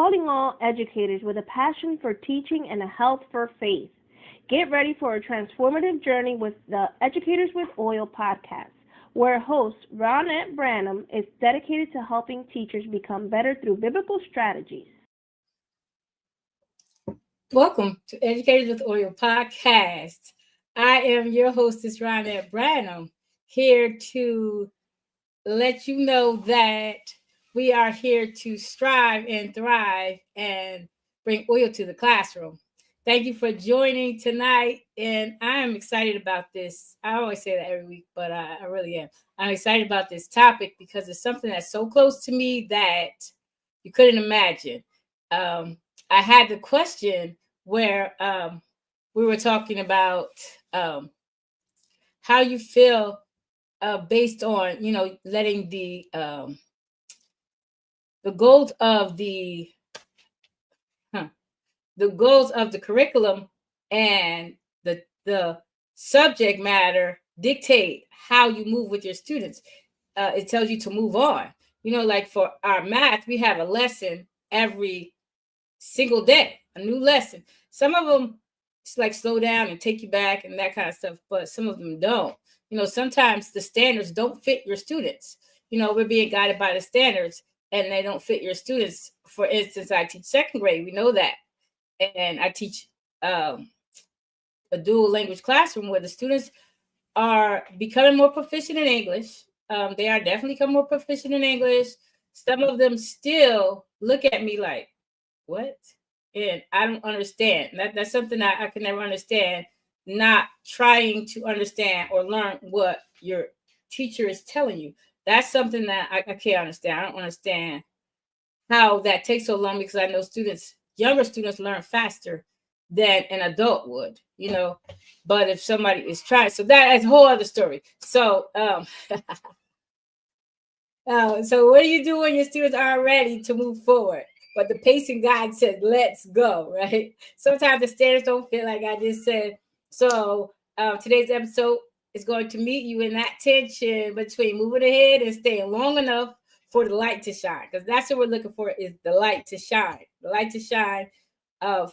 calling all educators with a passion for teaching and a health for faith. Get ready for a transformative journey with the Educators with Oil podcast, where host Ronnette Branham is dedicated to helping teachers become better through biblical strategies. Welcome to Educators with Oil podcast. I am your hostess, Ronnette Branham, here to let you know that we are here to strive and thrive and bring oil to the classroom. Thank you for joining tonight, and I am excited about this. I always say that every week, but I really am. I'm excited about this topic because it's something that's so close to me that you couldn't imagine. I had the question where we were talking about how you feel based on, letting the goals of the curriculum and the subject matter dictate how you move with your students. It tells you to move on. Like for our math, we have a lesson every single day, a new lesson. Some of them it's like slow down and take you back and that kind of stuff, but some of them don't. Sometimes the standards don't fit your students. We're being guided by the standards and they don't fit your students. For instance, I teach second grade. We know that. And I teach a dual language classroom where the students are becoming more proficient in English. They are definitely becoming more proficient in English. Some of them still look at me like, what? And I don't understand. That's something that I can never understand, not trying to understand or learn what your teacher is telling you. That's something that I can't understand. I don't understand how that takes so long because I know younger students learn faster than an adult would, but if somebody is trying, so that is a whole other story. So, so what do you do when your students aren't ready to move forward? But the pacing guide says, let's go, right? Sometimes the standards don't fit like I just said. So today's episode is going to meet you in that tension between moving ahead and staying long enough for the light to shine. Because that's what we're looking for, is the light to shine. The light to shine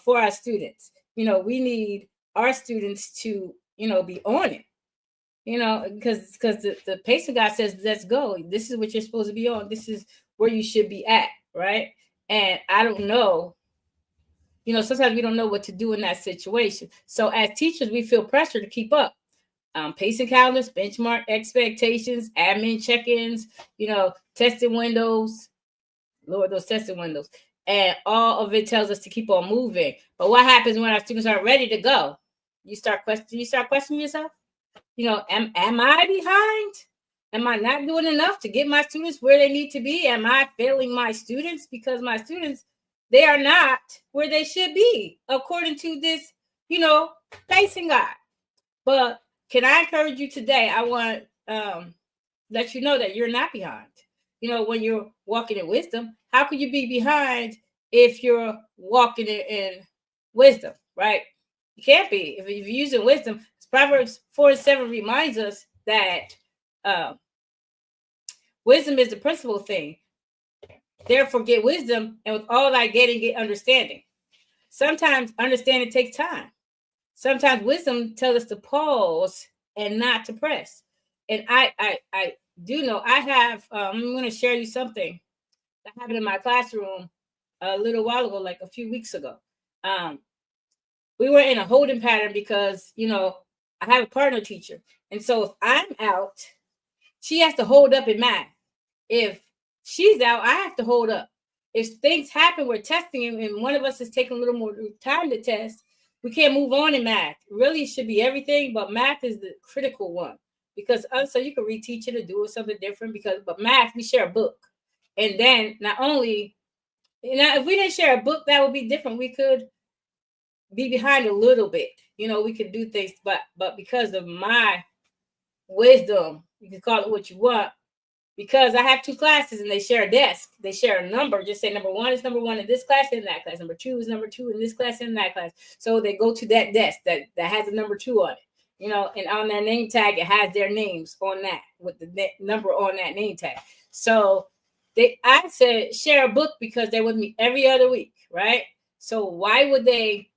for our students. We need our students to, be on it. Because the pacing guide says, let's go. This is what you're supposed to be on. This is where you should be at, right? And I don't know, sometimes we don't know what to do in that situation. So as teachers, we feel pressure to keep up. Pacing calendars, benchmark expectations, admin check-ins, testing windows, lower those testing windows. And all of it tells us to keep on moving. But what happens when our students aren't ready to go? You start questioning yourself. Am I behind? Am I not doing enough to get my students where they need to be? Am I failing my students? Because my students, they are not where they should be, according to this, pacing guide. But can I encourage you today? I want to let you know that you're not behind. When you're walking in wisdom, how could you be behind if you're walking in wisdom, right? You can't be. If you're using wisdom, Proverbs 4:7 reminds us that wisdom is the principal thing. Therefore, get wisdom, and with all thy getting, get understanding. Sometimes understanding takes time. Sometimes wisdom tells us to pause and not to press. And I do know I have. I'm going to share you something that happened in my classroom a little while ago, like a few weeks ago. We were in a holding pattern because I have a partner teacher, and so if I'm out, she has to hold up in math. If she's out, I have to hold up. If things happen, we're testing and one of us is taking a little more time to test, we can't move on in math. Really, it should be everything, but math is the critical one because so you can reteach it or do something different but math, we share a book. And then not only, if we didn't share a book, that would be different. We could be behind a little bit. We could do things, but because of my wisdom, you can call it what you want, because I have two classes and they share a desk, they share a number, just say number one is number one in this class and that class, number two is number two in this class and that class. So they go to that desk that has a number two on it, and on their name tag, it has their names on that with the number on that name tag. So I said share a book because they're with me every other week, right? So why would they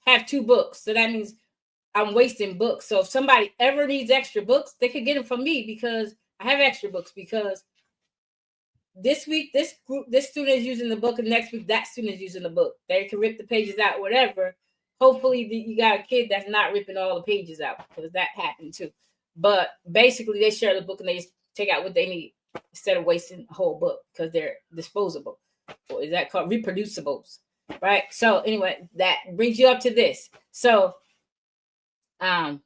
have 2 books? So that means I'm wasting books. So if somebody ever needs extra books, they could get them from me because I have extra books. Because this week, this student is using the book, and next week that student is using the book. They can rip the pages out, whatever. Hopefully, you got a kid that's not ripping all the pages out, because that happened too. But basically, they share the book and they just take out what they need instead of wasting a whole book because they're disposable. Or is that called reproducibles? Right. So anyway, that brings you up to this. So, so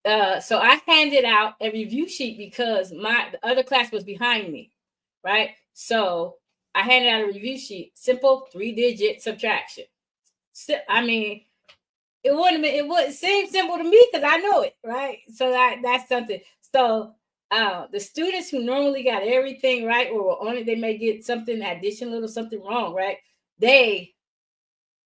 I handed out a review sheet because the other class was behind me, right? So I handed out a review sheet, simple 3-digit subtraction. I mean, it wouldn't seem simple to me because I know it, right? So that's something. So the students who normally got everything right or were on it, they may get something additional or something wrong, right? They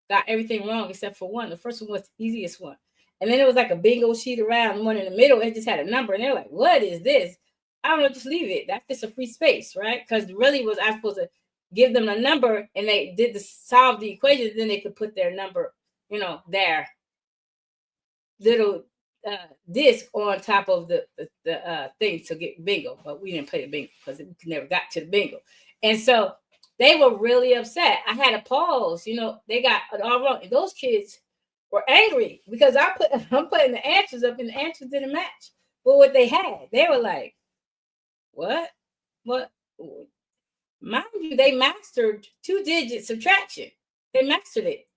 got everything wrong except for one. The first one was the easiest one. And then it was like a bingo sheet around, one in the middle. It just had a number. And they're like, what is this? I don't know, just leave it. That's just a free space, right? Because really was I supposed to give them a number and they did solve the equations, then they could put their number, their little disc on top of the thing to get bingo. But we didn't play the bingo because we never got to the bingo. And so they were really upset. I had to pause, they got it all wrong. And those kids were angry because I'm putting the answers up and the answers didn't match with what they had. They were like, what? Mind you, they mastered 2-digit subtraction. They mastered it.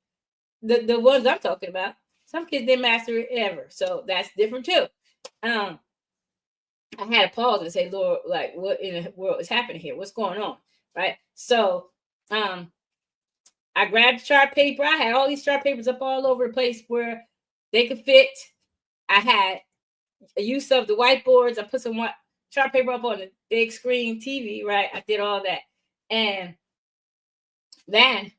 The ones I'm talking about. Some kids didn't master it ever. So that's different too. I had to pause and say, Lord, like, what in the world is happening here? What's going on? Right. So I grabbed chart paper. I had all these chart papers up all over the place where they could fit. I had a use of the whiteboards. I put some chart paper up on the big screen TV, right? I did all that. And then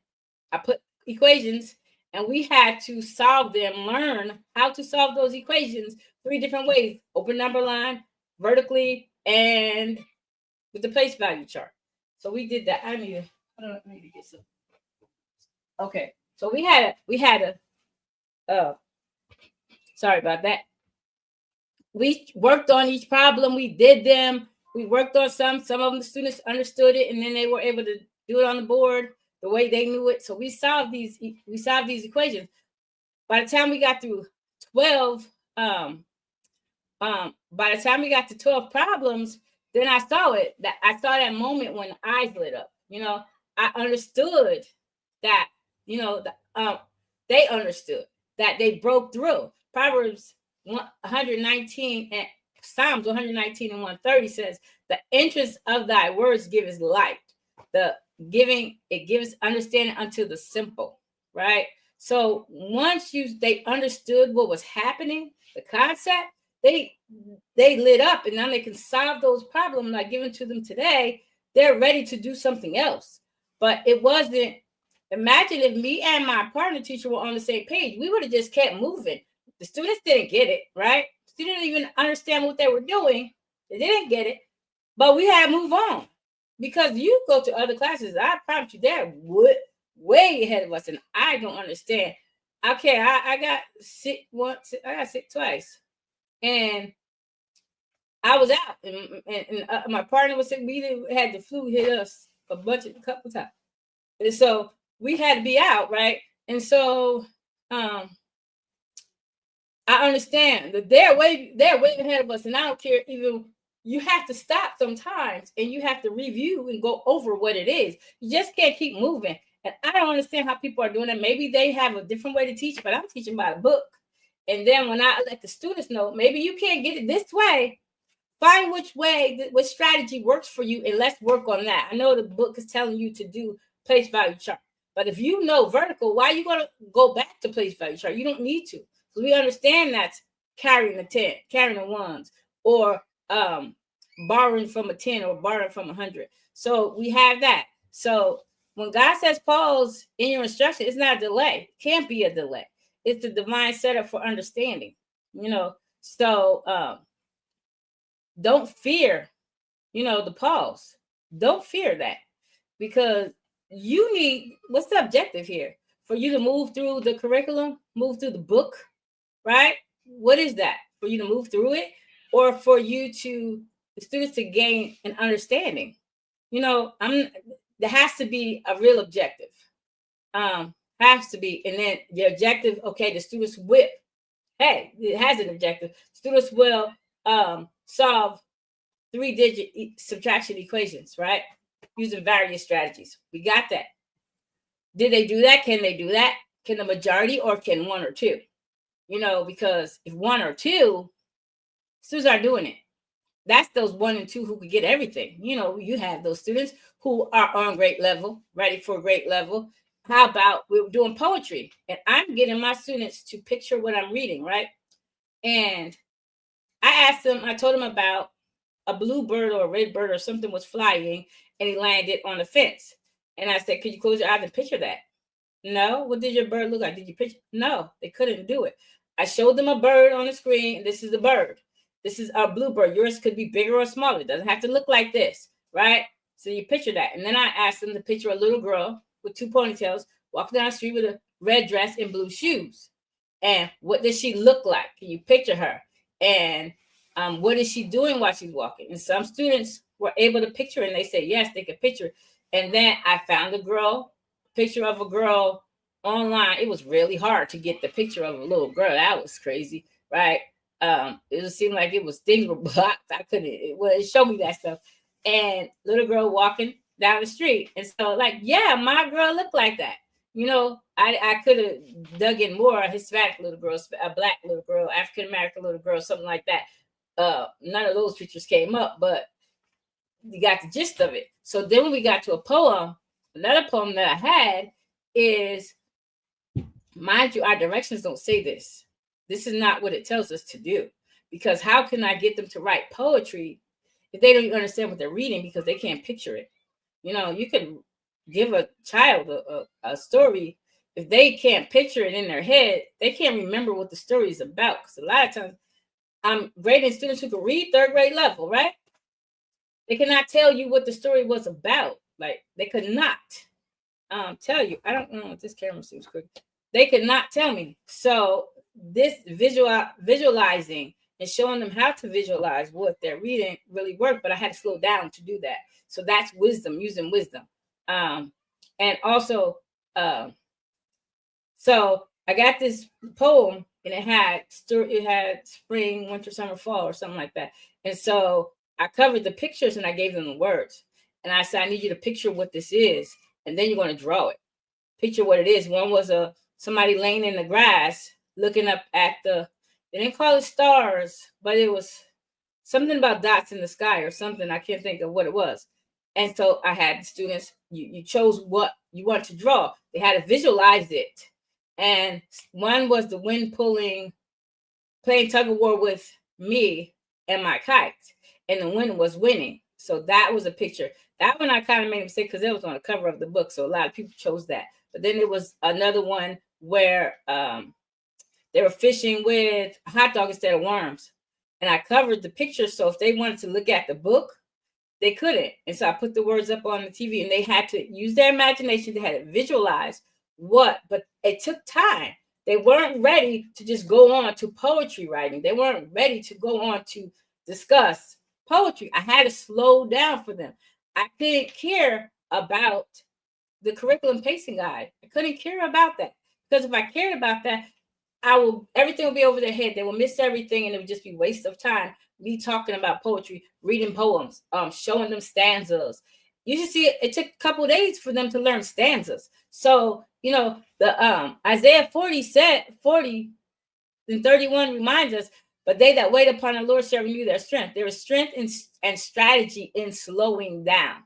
I put equations and we had to solve them, learn how to solve those equations 3 different ways: open number line, vertically, and with the place value chart. So we did that. I need to get some. Okay, so we had a sorry about that. We worked on each problem. We did them. We worked on some of them the students understood it, and then they were able to do it on the board the way they knew it. So we solved these equations. By the time we got through 12, by the time we got to 12 problems, then I saw it. I saw that moment when the eyes lit up. I understood that, they understood that they broke through. Proverbs 119 and Psalms 119 and 130 says, the interest of thy words giveth light. It gives understanding unto the simple, right? So once they understood what was happening, the concept, they lit up, and now they can solve those problems like given to them today. They're ready to do something else. But it wasn't. Imagine if me and my partner teacher were on the same page, we would have just kept moving. The students didn't get it, right? They didn't even understand what they were doing. They didn't get it, but we had to move on because you go to other classes. I promise you, they're way ahead of us, and I don't understand. Okay, I got sick once. I got sick twice, and I was out, and my partner was sick. We had the flu hit us a couple times, and so we had to be out, right? And so I understand that they're way ahead of us, and I don't care. Even you have to stop sometimes, and you have to review and go over what it is. You just can't keep moving. And I don't understand how people are doing it. Maybe they have a different way to teach, but I'm teaching by the book. And then when I let the students know, maybe you can't get it this way. Find which strategy works for you, and let's work on that. I know the book is telling you to do place value chart, but if you know vertical, why are you going to go back to place value chart? You don't need to. So we understand that's carrying the 10, carrying the ones, or borrowing from a 10 or borrowing from 100. So we have that. So when God says pause in your instruction, it's not a delay. It can't be a delay. It's the divine setup for understanding. So don't fear, the pause. Don't fear that, because you need, what's the objective here? For you to move through the curriculum, move through the book, right? What is that? For you to move through it, or for you to, the students to gain an understanding? There has to be a real objective. Has to be. And then the objective, okay, the students will, hey, it has an objective. Students will solve 3-digit subtraction equations, right? Using various strategies. We got that. Did they do that? Can they do that? Can the majority, or can one or two? Because if one or two students are doing it, that's those 1 and 2 who could get everything. You have those students who are on grade level, ready for grade level. How about we're doing poetry, and I'm getting my students to picture what I'm reading, right? And I told them about a blue bird or a red bird or something was flying, and he landed on the fence. And I said, could you close your eyes and picture that? No. What did your bird look like? Did you picture? No, they couldn't do it. I showed them a bird on the screen, and this is the bird. This is a blue bird. Yours could be bigger or smaller. It doesn't have to look like this, right? So you picture that. And then I asked them to picture a little girl with 2 ponytails walking down the street with a red dress and blue shoes. And what does she look like? Can you picture her? And what is she doing while she's walking? And some students were able to picture it, and they said, yes, they could picture it. And then I found picture of a girl online. It was really hard to get the picture of a little girl. That was crazy, right? It seemed like things were blocked. I couldn't, it showed me that stuff. And little girl walking down the street. And so, like, yeah, my girl looked like that. I could have dug in more. A Hispanic little girl, a black little girl, African American little girl, something like that. None of those pictures came up, but you got the gist of it. So then when we got to a poem, another poem that I had is, mind you, our directions don't say this. This is not what it tells us to do. Because how can I get them to write poetry if they don't even understand what they're reading, because they can't picture it? You can give a child a story. If they can't picture it in their head, they can't remember what the story is about. Because a lot of times I'm grading students who can read 3rd grade level, right? They cannot tell you what the story was about. Like, they could not tell you. I don't know if this camera seems quick. They could not tell me. So this visualizing and showing them how to visualize what they're reading really worked, but I had to slow down to do that. So that's wisdom, using wisdom. And also, so I got this poem, and it had spring, winter, summer, fall, or something like that. And so I covered the pictures, and I gave them the words. And I said, I need you to picture what this is, and then you're going to draw it. Picture what it is. One was somebody laying in the grass, looking up at they didn't call it stars, but it was something about dots in the sky or something. I can't think of what it was. And so I had the students, you chose what you want to draw. They had to visualize it. And one was the wind playing tug of war with me and my kite. And the wind was winning. So that was a picture. That one I kind of made a mistake because it was on the cover of the book. So a lot of people chose that. But then there was another one where they were fishing with a hot dog instead of worms. And I covered the picture. So if they wanted to look at the book, they couldn't. And so I put the words up on the TV, and they had to use their imagination. They had to visualize but it took time. They weren't ready to just go on to poetry writing. They weren't ready to go on to discuss poetry. I had to slow down for them. I couldn't care about the curriculum pacing guide. I couldn't care about that, because if I cared about that, everything would be over their head. They will miss everything, and it would just be waste of time. Me talking about poetry, reading poems, showing them stanzas. You should see it took a couple of days for them to learn stanzas. So, the Isaiah 40 and 31 reminds us, but they that wait upon the Lord shall renew their strength. There is strength and strategy in slowing down.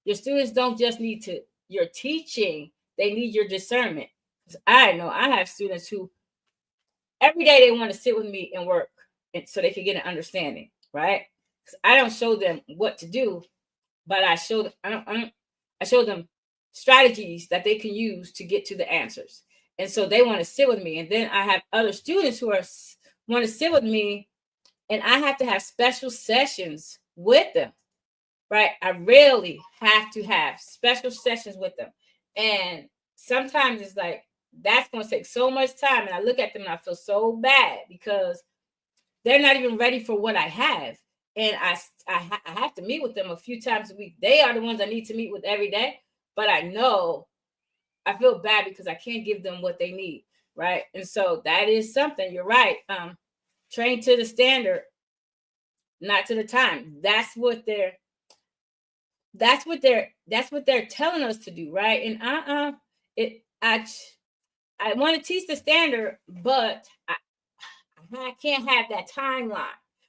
Your students don't just need your teaching, they need your discernment. I know I have students who every day they want to sit with me and work, and so they can get an understanding, right? Because I don't show them what to do, but I show them strategies that they can use to get to the answers. And so they want to sit with me. And then I have other students who want to sit with me, and I have to have special sessions with them. right? I rarely have to have special sessions with them. And sometimes it's like, that's going to take so much time. And I look at them and I feel so bad because they're not even ready for what I have. And I have to meet with them a few times a week. They are the ones I need to meet with every day. But I know I feel bad because I can't give them what they need, right? And so that is something. You're right. Train to the standard, not to the time. That's what they're telling us to do, right? And it I want to teach the standard, but I can't have that timeline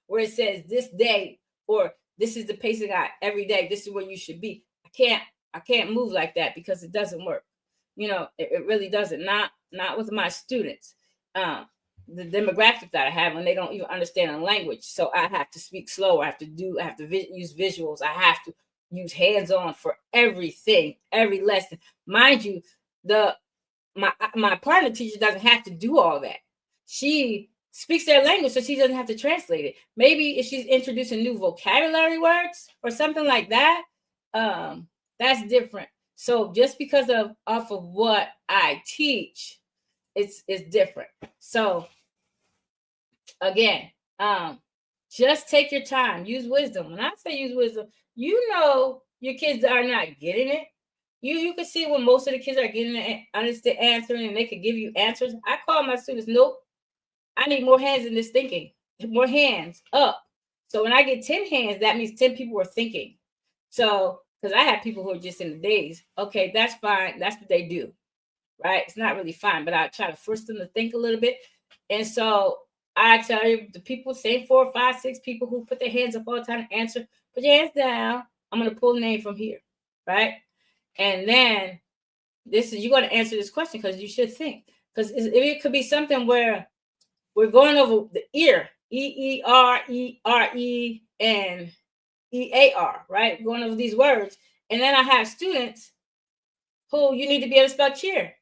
where it says this day or this is the pace of God every day. This is where you should be. I can't move like that because it doesn't work. It really doesn't. Not with my students. The demographic that I have when they don't even understand the language. So I have to speak slow. I have to use visuals. I have to use hands-on for everything, every lesson. Mind you, my partner teacher doesn't have to do all that. She speaks their language, so she doesn't have to translate it. Maybe if she's introducing new vocabulary words or something like that, that's different. So just because off of what I teach, it's different. So again, just take your time, use wisdom. When I say use wisdom, your kids are not getting it. You can see when most of the kids are getting it, understand answering, and they could give you answers. I call my students, nope, I need more hands in this thinking, more hands up. So when I get 10 hands, that means 10 people are thinking. So, because I have people who are just in the daze. Okay, that's fine. That's what they do, right? It's not really fine, but I try to force them to think a little bit. And so I tell you, the people, say 4, 5, 6 people who put their hands up all the time to answer, put your hands down. I'm going to pull a name from here, right? And then you're going to answer this question because you should think. Because it could be something where we're going over the ear, E-E-R-E-R-E and E-A-R, right? Going over these words. And then I have students who you need to be able to spell cheer,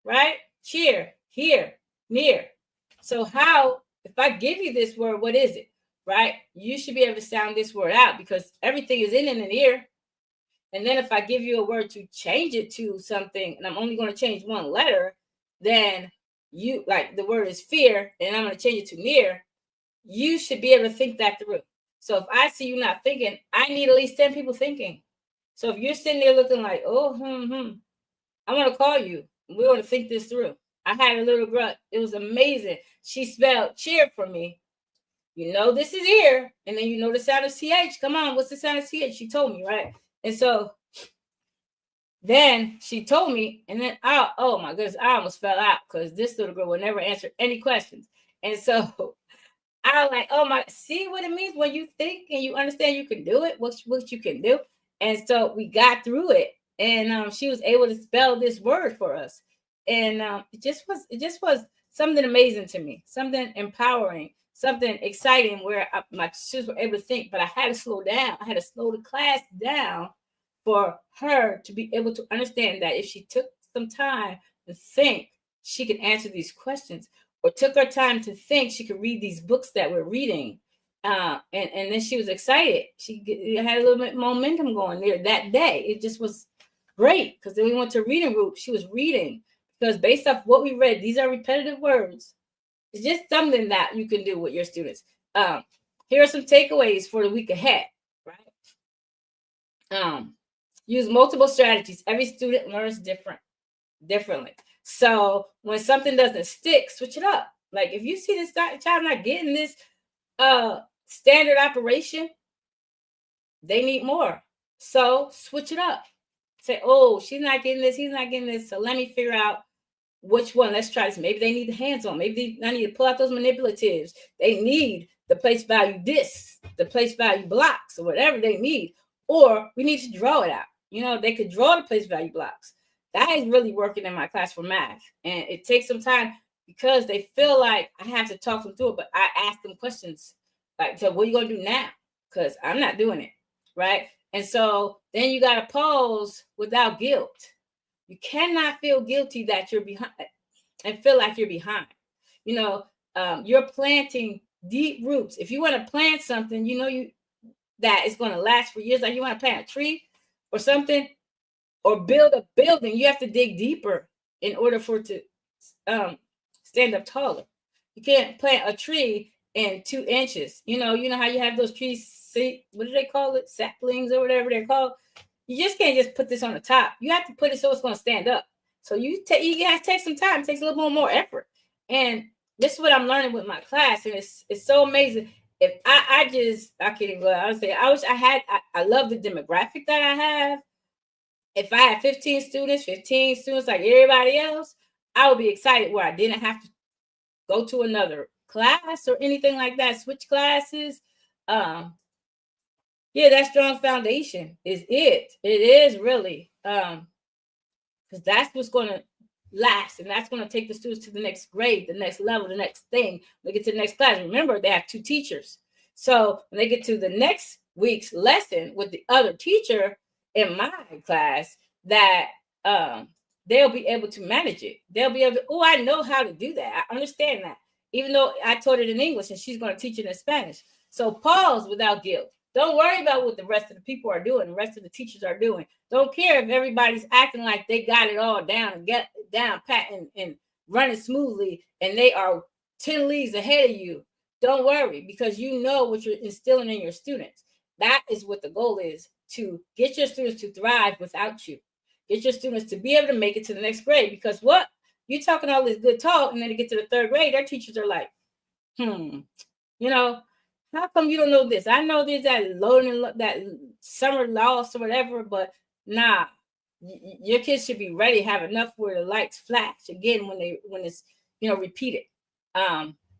right? Cheer, here, near. So if I give you this word, what is it, right? You should be able to sound this word out because everything is in an ear. And then if I give you a word to change it to something, and I'm only going to change one letter, then the word is fear, and I'm going to change it to near, you should be able to think that through. So if I see you not thinking, I need at least 10 people thinking. So if you're sitting there looking like, I want to call you. We're going to think this through. I had a little girl. It was amazing. She spelled cheer for me. This is ear. And then the sound of CH. Come on, what's the sound of CH? She told me, right? And so then she told me, and then, oh my goodness, I almost fell out because this little girl would never answer any questions. And so I was like, oh my, see what it means when you think and you understand you can do it, what you can do. And so we got through it. And she was able to spell this word for us. And it just was something amazing to me, something empowering, something exciting where my students were able to think, but I had to slow down. I had to slow the class down for her to be able to understand that if she took some time to think, she could answer these questions, or took her time to think, she could read these books that we're reading. And then she was excited. She had a little bit momentum going there that day. It just was great because then we went to reading group. She was reading because based off what we read, these are repetitive words. It's just something that you can do with your students. Here are some takeaways for the week ahead, right? Use multiple strategies. Every student learns differently. So when something doesn't stick, switch it up. Like if you see this child not getting this standard operation, they need more. So switch it up. Say, oh, she's not getting this, he's not getting this. So let me figure out which one. Let's try this. Maybe they need the hands-on. Maybe I need to pull out those manipulatives. They need the place value discs, the place value blocks, or whatever they need. Or we need to draw it out. They could draw the place value blocks. That is really working in my class for math. And it takes some time because they feel like I have to talk them through it. But I ask them questions like, so what are you going to do now? Because I'm not doing it, right? And so then you got to pause without guilt. You cannot feel guilty that you're behind and feel like you're behind. You're planting deep roots. If you want to plant something, that is going to last for years. Like you want to plant a tree or something, or build a building, you have to dig deeper in order for it to stand up taller. You can't plant a tree in 2 inches. You know how you have those trees, what do they call it? Saplings or whatever they're called. You just can't just put this on the top. You have to put it so it's going to stand up. So you guys take some time. It takes a little more effort. And this is what I'm learning with my class. And it's so amazing. If I can't even go out and say, I love the demographic that I have. If I had 15 students like everybody else, I would be excited where I didn't have to go to another class or anything like that, switch classes. Yeah, that strong foundation is it. It is really, because that's what's going to last, and that's going to take the students to the next grade, the next level, the next thing. When they get to the next class, remember they have 2 teachers. So when they get to the next week's lesson with the other teacher in my class, that they'll be able to manage it. They'll be able to, I know how to do that. I understand that. Even though I taught it in English and she's going to teach it in Spanish. So pause without guilt. Don't worry about what the rest of the people are doing, the rest of the teachers are doing. Don't care if everybody's acting like they got it all down and get down pat and running smoothly, and they are 10 leagues ahead of you. Don't worry, because you know what you're instilling in your students. That is what the goal is, to get your students to thrive without you. Get your students to be able to make it to the next grade. Because what? You're talking all this good talk, and then to get to the 3rd grade, their teachers are like, how come you don't know this? I know there's that summer loss or whatever, but nah, your kids should be ready, have enough where the lights flash again when it's repeated.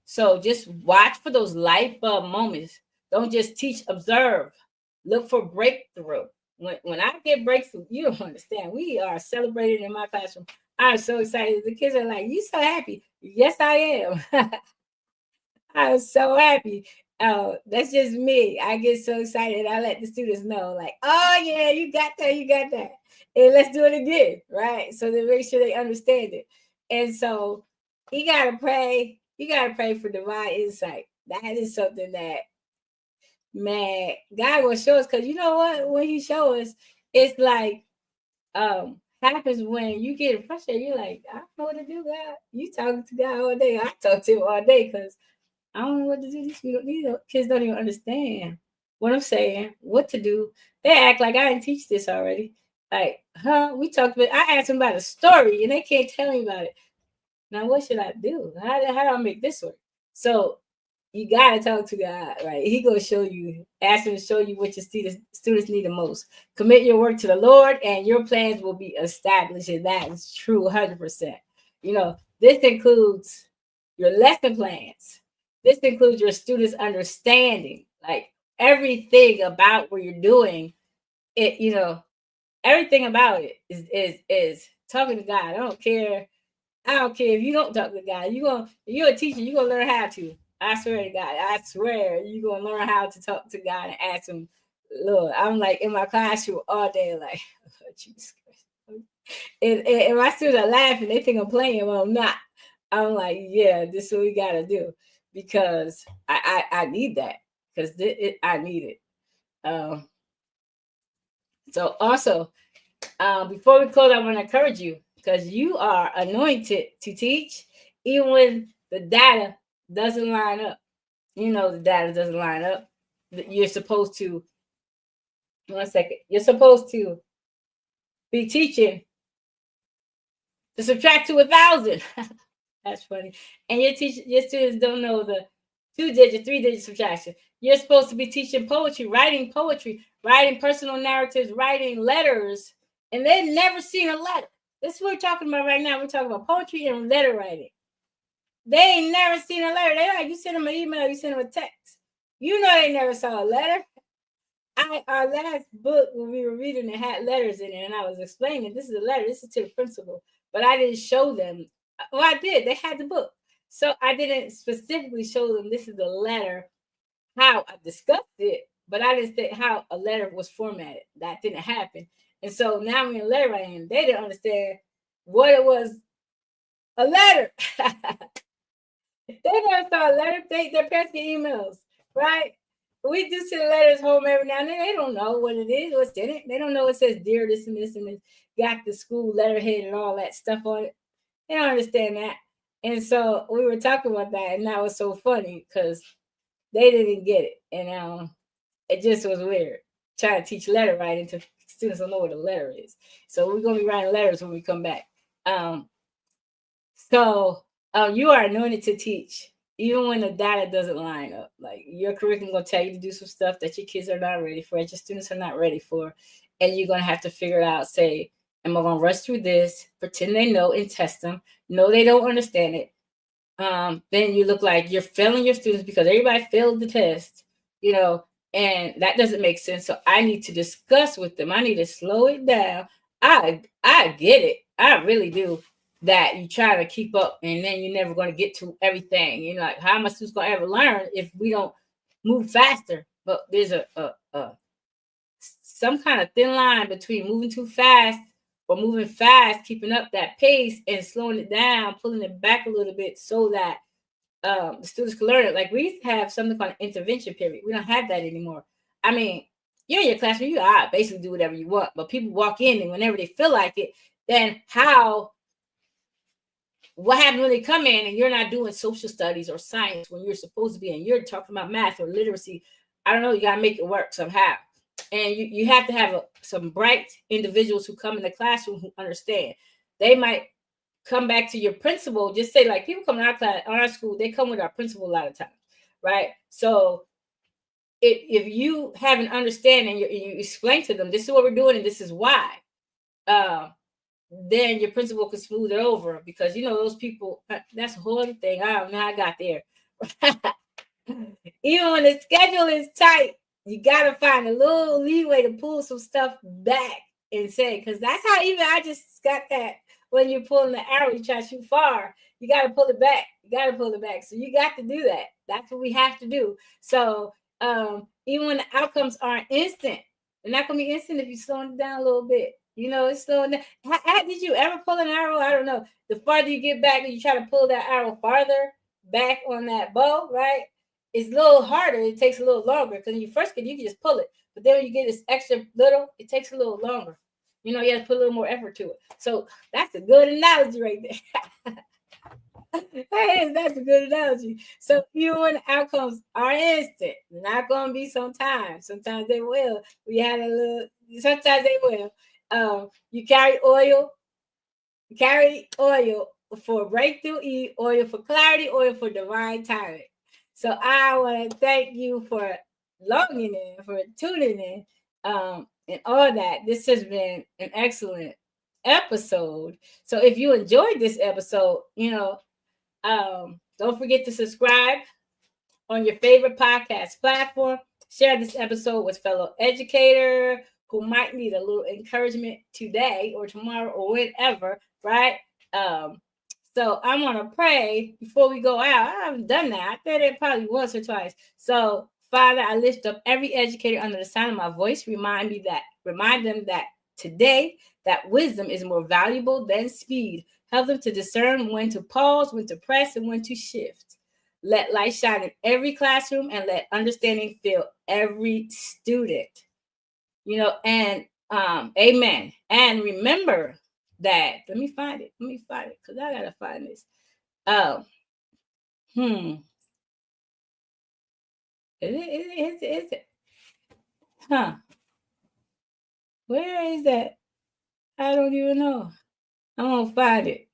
So just watch for those light bulb moments. Don't just teach, observe. Look for breakthrough. When I get breakthrough, you don't understand. We are celebrating in my classroom. I'm so excited. The kids are like, "You so happy?" Yes, I am. I'm so happy. That's just me. I get so excited. I let the students know, like, "Oh yeah, you got that, and let's do it again," right? So they make sure they understand it. And so you gotta pray. You gotta pray for divine insight. That is something that, man, God will show us. Because you know what? When He shows us, it's like happens when you get frustrated. You're like, "I don't know what to do, God." You talking to God all day. I talk to Him all day because I don't know what to do. These kids don't even understand what I'm saying, what to do. They act like I didn't teach this already. Like, we talked about, I asked them about a story and they can't tell me about it. Now, what should I do? How do I make this work? So you got to talk to God, right? He going to show you, ask Him to show you what your students need the most. Commit your work to the Lord and your plans will be established. And that is true 100%. This includes your lesson plans. This includes your students' understanding, like everything about what you're doing. Everything about it is talking to God. I don't care if you don't talk to God. You're a teacher. You're gonna learn how to. I swear to God. I swear you're gonna learn how to talk to God and ask Him. Lord, I'm like in my classroom all day, like, Lord Jesus Christ. And my students are laughing. They think I'm playing. Well, I'm not. I'm like, yeah, this is what we gotta do, because I need that, because I need it. So also, before we close, I want to encourage you, because you are anointed to teach, even when the data doesn't line up. The data doesn't line up. You're supposed to. 1 second. You're supposed to be teaching to subtract to 1,000. That's funny. And your students don't know the 2-digit, 3-digit subtraction. You're supposed to be teaching poetry, writing personal narratives, writing letters, and they've never seen a letter. This is what we're talking about right now. We're talking about poetry and letter writing. They ain't never seen a letter. They like, you send them an email, you send them a text. They never saw a letter. Our last book, when we were reading, it had letters in it, and I was explaining, this is a letter, this is to the principal, but I didn't show them. Well, I did. They had the book. So I didn't specifically show them this is the letter, how I discussed it, but I didn't say how a letter was formatted. That didn't happen. And so now we're in letter writing. They didn't understand what it was, a letter. They never saw a letter. Their parents get emails, right? we do send letters home every now and then. They don't know what it is, what's in it. They don't know it says dear this and this and it's got the school letterhead and all that stuff on it. They don't understand that. And so we were talking about that, and that was so funny because they didn't get it. And it just was weird. Trying to teach letter writing to students don't know what a letter is. So we're gonna be writing letters when we come back. You are anointed to teach, even when the data doesn't line up. Like your curriculum gonna tell you to do some stuff that your kids are not ready for, that your students are not ready for, and you're gonna have to figure it out. Say, am I gonna rush through this? Pretend they know and test them. No, they don't understand it. Then you look like you're failing your students because everybody failed the test, and that doesn't make sense. So I need to discuss with them. I need to slow it down. I get it. I really do. That you try to keep up and then you're never going to get to everything. Like, how am I students going to ever learn if we don't move faster? But there's some kind of thin line between moving too fast or moving fast, keeping up that pace, and slowing it down, pulling it back a little bit so that the students can learn it. Like, we used to have something called an intervention period. We don't have that anymore. I mean, you're in your classroom, you basically do whatever you want, but people walk in and whenever they feel like it, then what happens when they come in and you're not doing social studies or science when you're supposed to be, and you're talking about math or literacy? I don't know, you got to make it work somehow. And you have to have some bright individuals who come in the classroom who understand. They might come back to your principal, just say, like, people come in our class, our school, they come with our principal a lot of times, right? So if you have an understanding, you explain to them, this is what we're doing and this is why, then your principal can smooth it over, because those people, that's a whole other thing. I don't know how I got there. Even when the schedule is tight, you got to find a little leeway to pull some stuff back and say, because that's how even I just got that. When you're pulling the arrow, you try to shoot far, you got to pull it back. So you got to do that. That's what we have to do. So even when the outcomes aren't instant, they're not going to be instant if you're slowing it down a little bit. It's slowing down. Did you ever pull an arrow? I don't know. The farther you get back, you try to pull that arrow farther back on that bow, right? It's a little harder. It takes a little longer, because when you first get, you can just pull it. But then when you get this extra little, it takes a little longer. You have to put a little more effort to it. So that's a good analogy right there. Hey, that's a good analogy. So even when the outcomes are instant, they're not going to be sometimes. Sometimes they will. Sometimes they will. You carry oil. For breakthrough, oil for clarity, oil for divine timing. So I want to thank you for logging in, for tuning in, and all that. This has been an excellent episode. So if you enjoyed this episode, don't forget to subscribe on your favorite podcast platform. Share this episode with fellow educator who might need a little encouragement today or tomorrow or whenever, right? So I'm going to pray before we go out. I haven't done that. I said it probably once or twice. So, Father, I lift up every educator under the sound of my voice. Remind them that today, that wisdom is more valuable than speed. Help them to discern when to pause, when to press, and when to shift. Let light shine in every classroom and let understanding fill every student. And amen. And remember that, let me find it because I gotta find this. Is it? Huh? Where is that? I don't even know. I'm gonna find it.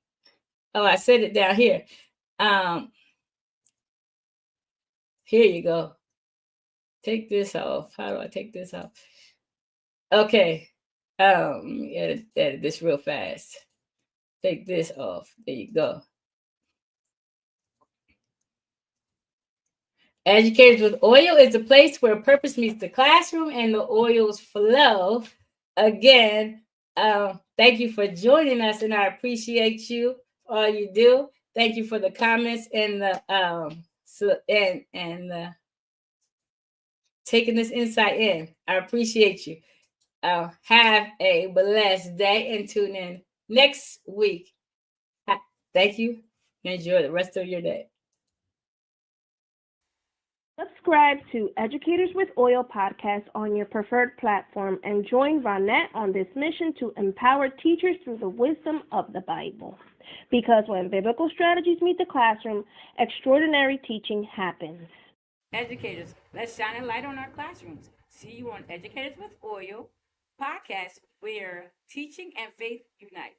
Oh, I said it down here. Here you go. Take this off. How do I take this off? Okay. Edit this real fast. Take this off. There you go. Educators with Oil is a place where purpose meets the classroom and the oils flow. Again, thank you for joining us, and I appreciate you, all you do. Thank you for the comments and the taking this insight in. I appreciate you. Have a blessed day and tune in next week. Thank you. Enjoy the rest of your day. Subscribe to Educators with Oil podcast on your preferred platform and join Ronnette on this mission to empower teachers through the wisdom of the Bible. Because when biblical strategies meet the classroom, extraordinary teaching happens. Educators, let's shine a light on our classrooms. See you on Educators with Oil podcast, where teaching and faith unite.